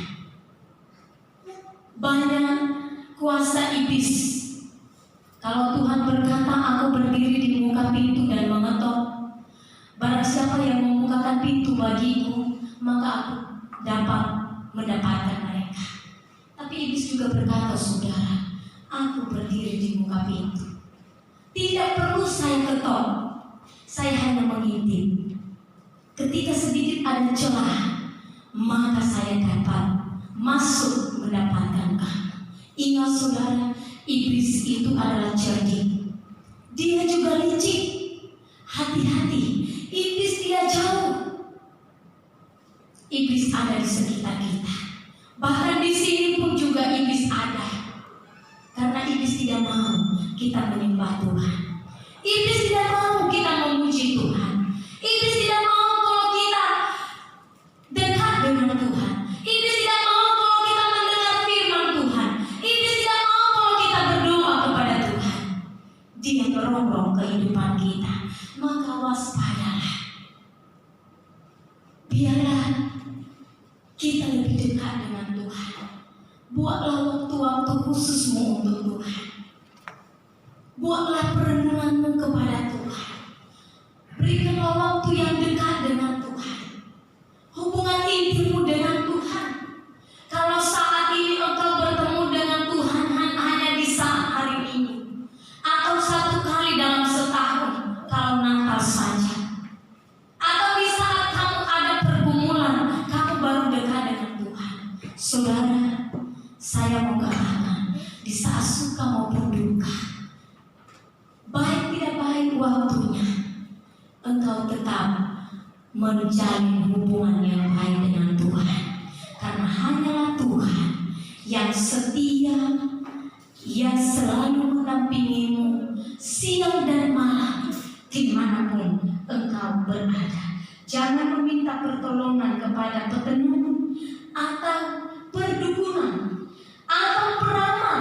Banyak kuasa iblis. Kalau Tuhan berkata, aku berdiri di muka pintu dan mengetok, barang siapa yang membukakan pintu bagiku, maka aku dapat mendapatkan mereka. Tapi iblis juga berkata, saudara, aku berdiri di muka pintu, tidak perlu saya ketok, saya hanya mengintip. Ketika sedikit ada celah, maka saya dapat masuk mendapatkan kamu. Ingat saudara, iblis itu adalah cerdik. Dia juga licik. Hati-hati, iblis tidak jauh. iblis ada di sekitar kita. Bahkan di sini pun juga iblis ada. Karena iblis tidak mau kita menyembah Tuhan. Iblis tidak mau kita memuji Tuhan. Iblis tidak mau kalau kita dekat dengan Tuhan. Iblis tidak mau kalau kita mendengar firman Tuhan. Iblis tidak mau kalau kita berdoa kepada Tuhan. Dia merongrong kehidupan kita. Maka waspadalah. Biarlah kita lebih dekat dengan Tuhan. Buatlah waktu-waktu khususmu untuk Tuhan. Buatlah perenunganmu kepada Tuhan. Berikanlah waktu yang dekat dengan Tuhan. Hubungan intimmu dengan Tuhan. Kalau saat ini engkau bertemu dengan Tuhan hanya di saat hari ini, atau satu kali dalam setahun, kalau Natal saja, atau di saat kamu ada pergumulan, kamu baru dekat dengan Tuhan. Saudara, saya mau katakan, di saat suka maupun duka, baik tidak baik waktunya, engkau tetap menjalin hubungan yang baik dengan Tuhan. Karena hanyalah Tuhan yang setia, yang selalu mendampingimu siang dan malam dimanapun engkau berada. Jangan meminta pertolongan kepada petenung atau perdukunan atau peramal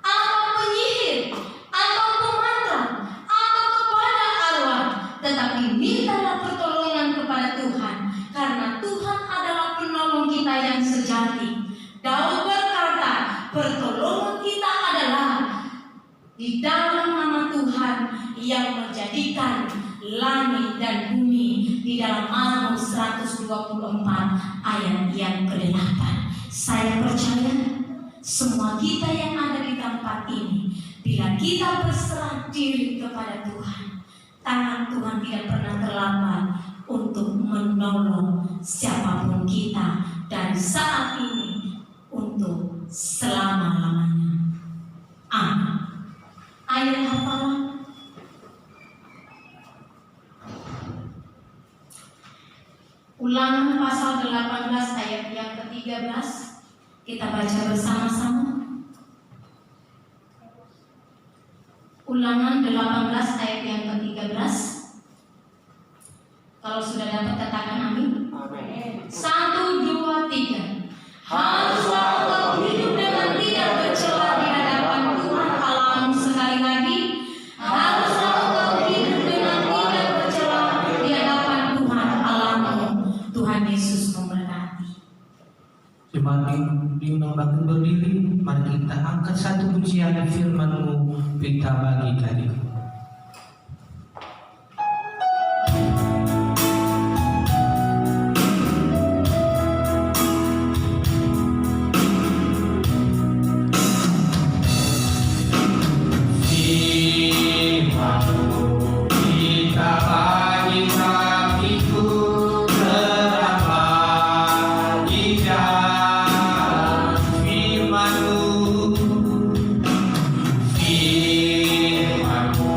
atau penyihir atau pemantra atau kepada arwah, tetapi mintalah pertolongan kepada Tuhan, karena Tuhan adalah penolong kita yang sejati. Daud berkata, pertolongan kita adalah di dalam nama Tuhan yang menjadikan langit dan bumi, di dalam Mazmur 124 ayat yang ke-8. Saya percaya semua kita yang ada di tempat ini, bila kita berserah diri kepada Tuhan, tangan Tuhan tidak pernah terlambat untuk menolong siapapun kita dari saat ini untuk selama-lamanya. Amin. Ayat hafalan. Ulangan pasal 18 ayat yang ke-13. Kita baca bersama-sama. Ulangan 18 ayat yang ke-13. Kalau sudah dapat katakan amin. Amin. 1, 2, 3. Haruslah engkau hidup dengan tidak bercela di hadapan Tuhan Allahmu. Sekali lagi, haruslah engkau hidup dengan tidak bercela di hadapan Tuhan Allahmu. Tuhan Yesus memberkati. Jemaat diundang berdiri, mari kita angkat satu pujian firman-Mu, kita bagi tadi. Firman-Mu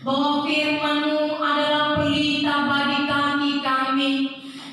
bahwa firman-Mu adalah pelita bagi kaki kami.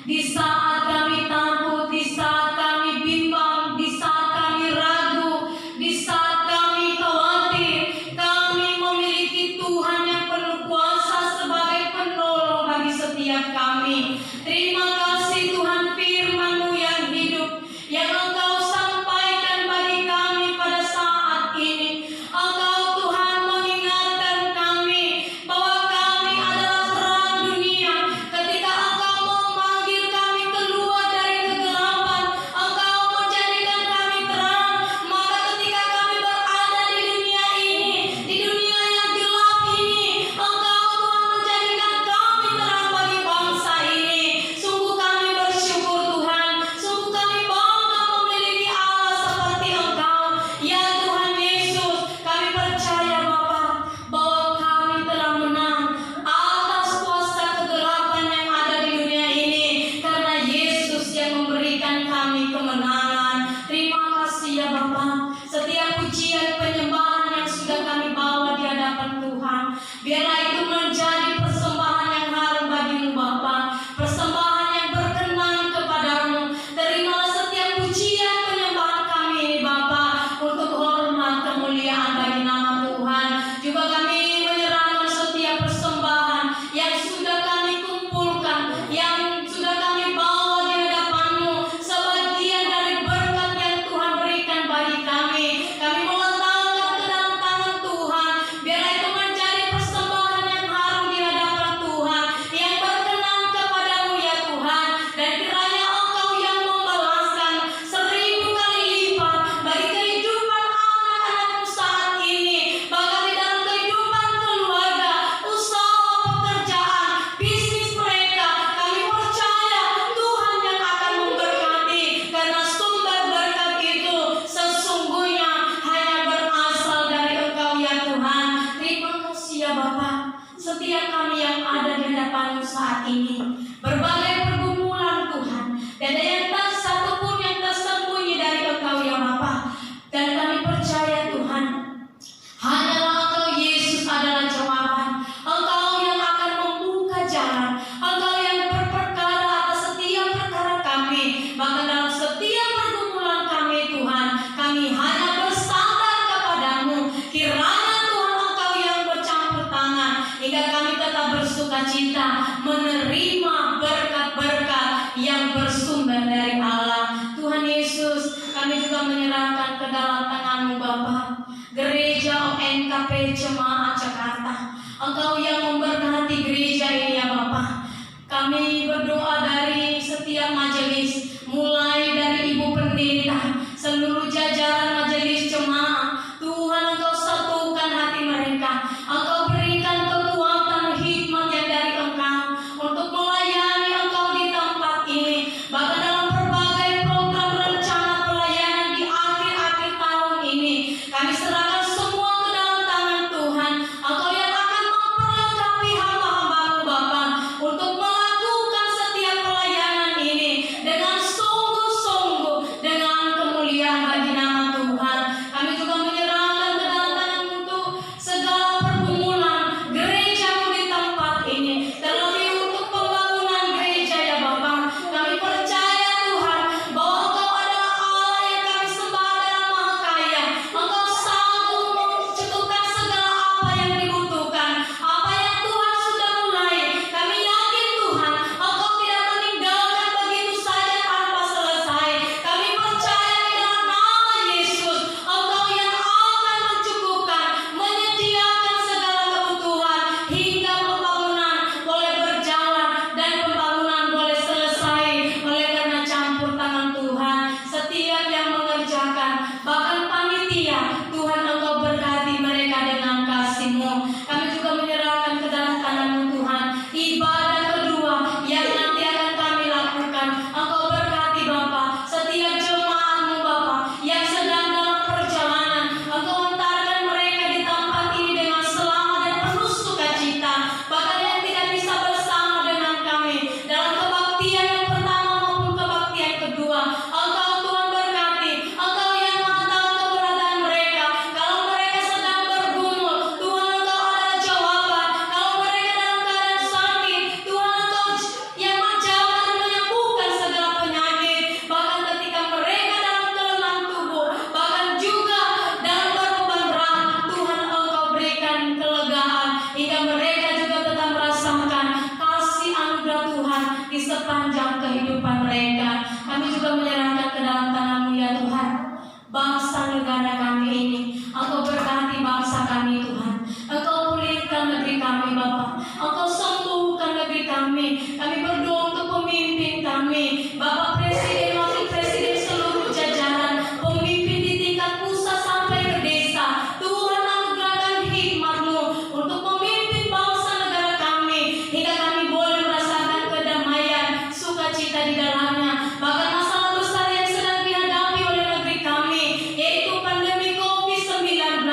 Di saat kami takut, di saat kami bimbang, di saat kami ragu, di saat kami khawatir, kami memiliki Tuhan yang penuh kuasa sebagai penolong bagi setiap kami. Terima kasih Tuhan, firman-Mu yang hidup, yang Engkau sampaikan bagi kami pada saat ini. Engkau Tuhan mengingatkan kami bahwa kami adalah terang dunia. Ketika Engkau memanggil kami keluar dari kegelapan, Engkau menjadikan kami terang. Maka ketika kami berada di dunia ini, di dunia yang gelap ini, Engkau Tuhan menjadikan kami terang bagi bangsa ini. Sungguh kami bersyukur Tuhan, sungguh kami bangga memiliki Allah seperti Engkau. Ya Tuhan Yesus, kami percaya Bapa bahwa kami telah menang atas kuasa kegelapan yang ada di dunia ini, karena Yesus yang memberikan kami kemenangan. Terima kasih ya Bapa. Setiap pujian penyembahan yang sudah kami bawa di hadapan Tuhan, biarlah itu menjadi persembahan yang harum bagi-Mu Bapa, persembahan yang berkenan kepadamu. Terimalah setiap pujian penyembahan kami ini Bapa, untuk hormat kemuliaan bagi nama Tuhan. Juga kami menyerahkan setiap persembahan yang sudah kami kumpulkan, yang sudah kami bawa di hadapan-Mu, sebagian dari berkat yang Tuhan berikan bagi kami. Kami meletakkan ke dalam tangan Tuhan, biarlah itu menjadi persembahan yang harum di hadapan Tuhan, yang berkenan kepadamu ya Tuhan. Dan kiranya Engkau yang membalaskan 1000 kali lipat bagi kehidupan anak-anak-Mu saat ini, bahkan di dalam kehidupan keluarga, usaha, pekerjaan, bisnis mereka. Kami percaya Tuhan yang akan memberkati, karena sumber berkat itu sesungguhnya hanya berasal dari Engkau ya Tuhan. Terima kasih ya Bapa. Setiap kami yang ada di hadapan-Mu saat ini, berbagai pergumulan Tuhan, dan yang tak satu pun yang tersembunyi dari Engkau ya Bapa. Dan kami percaya Tuhan, hanyalah Engkau Yesus adalah jawaban. Engkau yang akan membuka jalan, Engkau yang berperkara atas setiap perkara kami. Bahkan dalam setiap pergumulan kami Tuhan, kami hanya bersandar kepadamu. Kiranya Tuhan Engkau yang bercampur tangan, hingga kami tetap bersuka cita menerima berkat-berkat yang bersumber dari Allah. Tuhan Yesus, kami juga menyerahkan ke dalam tangan-Mu Bapa Gereja ONKP Jemaat Jakarta. Engkau yang memberkati gereja ini ya Bapa. Kami berdoa dari setiap majelis, mulai dari Ibu Pendeta, seluruh jajaran majelis jemaat. Tuhan Engkau satukan hati mereka, Engkau berikan kekuatan hikmat yang dari Engkau untuk melayani Engkau di tempat ini. Bahkan dalam berbagai program rencana pelayanan di akhir-akhir tahun ini, kami serahkan semua ke dalam tangan Tuhan. Engkau yang akan memperlengkapi hamba-hamba-Mu Bapa untuk melakukan setiap pelayanan ini dengan sepanjang kehidupan mereka. Kami juga menyerahkan ke dalam tangan-Mu ya Tuhan, bangsa negara kami ini. Engkau berkati bangsa kami Tuhan. Engkau pulihkan negeri kami Bapa. Engkau sembuhkan negeri kami. Kami berdoa untuk pemimpin kami, Bapak Presiden, Wakil Presiden, seluruh jajaran, pemimpin di tingkat pusat sampai ke desa. Tuhan anugerahkan hikmat-Mu untuk memimpin bangsa negara kami, hingga kami boleh merasakan kedamaian, sukacita di dalamnya. Bahkan masalah besar yang sedang dihadapi oleh negeri kami, yaitu pandemi COVID-19,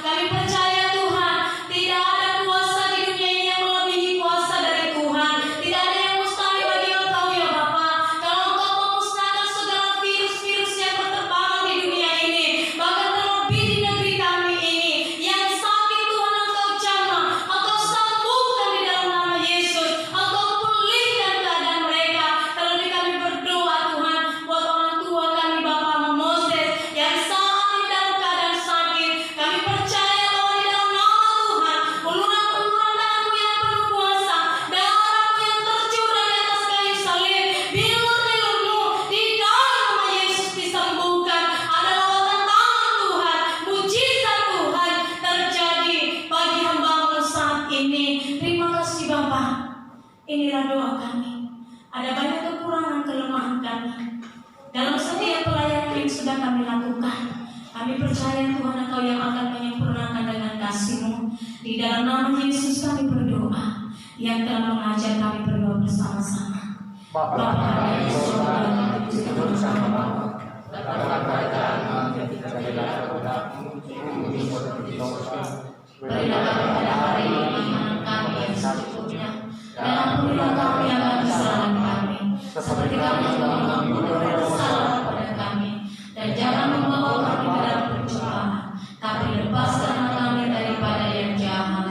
kami percaya Tuhan, tidak ada kuasa di dunia ini yang melebihi kuasa dari Tuhan. Tidak ada yang mustahil bagi Engkau ya Bapa. Kalau Engkau memusnahkan segala virus-virus yang berterbangan di dunia ini, bahkan terlebih di negeri kami ini, yang sakit Tuhan Engkau jamah, Engkau sembuhkan di dalam nama Yesus. Engkau pulihkan keadaan mereka. Terlebih kami berdoa Tuhan buat orang tua kami Bapak Moses yang saat ini dalam keadaan sakit. Kami percaya bahwa di dalam nama Tuhan, uluran-uluran tangan-Mu yang penuh kuasa, darah-Mu yang tercurah di atas kayu salib, bilur-bilur-Mu di dalam nama Yesus disembuhkan. Ada lawatan tangan Tuhan, mujizat Tuhan terjadi bagi hamba-Mu saat ini. Terima kasih Bapa. Inilah doa kami. Ada banyak kekurangan kelemahan kami dalam setiap pelayanan yang sudah kami lakukan. Kami percaya Tuhan Engkau yang akan menyempurnakan dengan kasih-Mu. Di dalam nama Yesus kami berdoa, yang telah mengajar kami berdoa bersama-sama. Bapa kami di surga, dikuduskan namamu, datanglah kerajaanmu, jadilah kehendakmu, bumi seperti di surga. Berilah kami pada hari ini makanan kami yang secukupnya, dan ampunilah kami akan kesalahan kami, seperti kami juga mengampuni orang yang bersalah kepada kami. Dan jangan membawa kami ke dalam pencobaan, tapi lepaskanlah kami daripada yang jahat.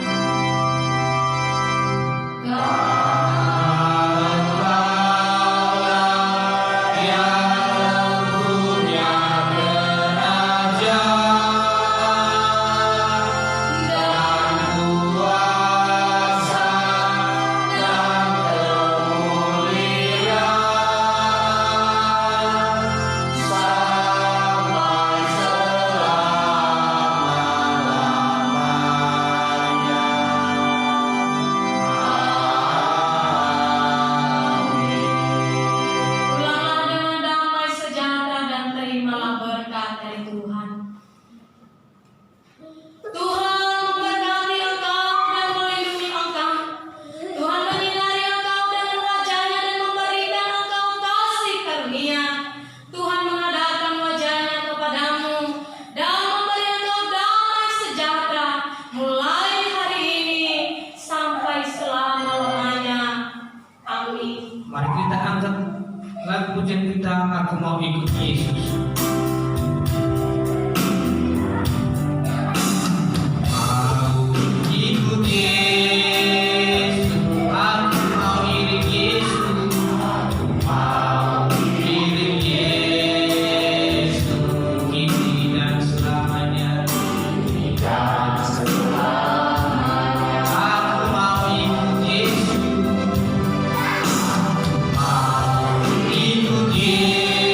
Pulanglah dengan damai sejahtera dan terimalah berkat dari Tuhan. Tuhan memberkati engkau dan melindungi engkau. Tuhan menyinari engkau dengan wajah-Nya dan memberikan engkau kasih karunia. Tuhan menghadapkan wajah-Nya kepadamu dan memberi engkau damai sejahtera mulai hari ini sampai selama-lamanya. Amin. Mari kita angkat lagu pujian kita, Aku Mau Ikut Yesus. Mau ikut Yesus, aku mau iring Yesus, aku mau iring Yesus, kini dan selamanya. Aku mau ikut Yesus, ikut Yesus,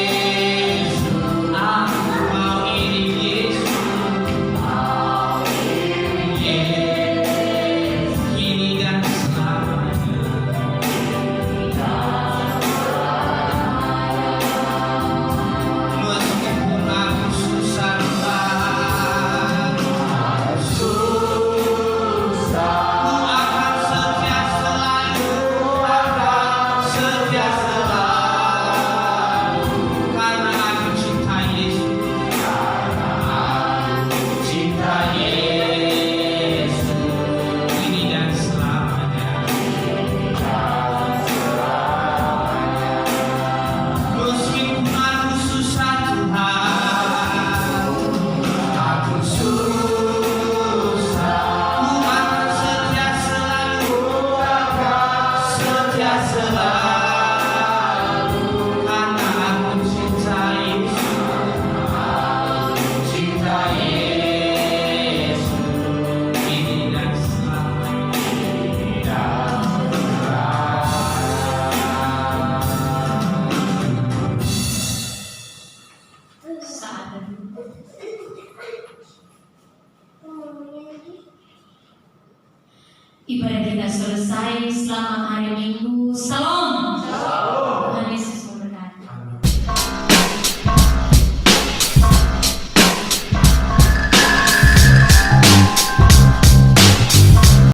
Ibadah kita selesai. Selamat hari Minggu. Salam.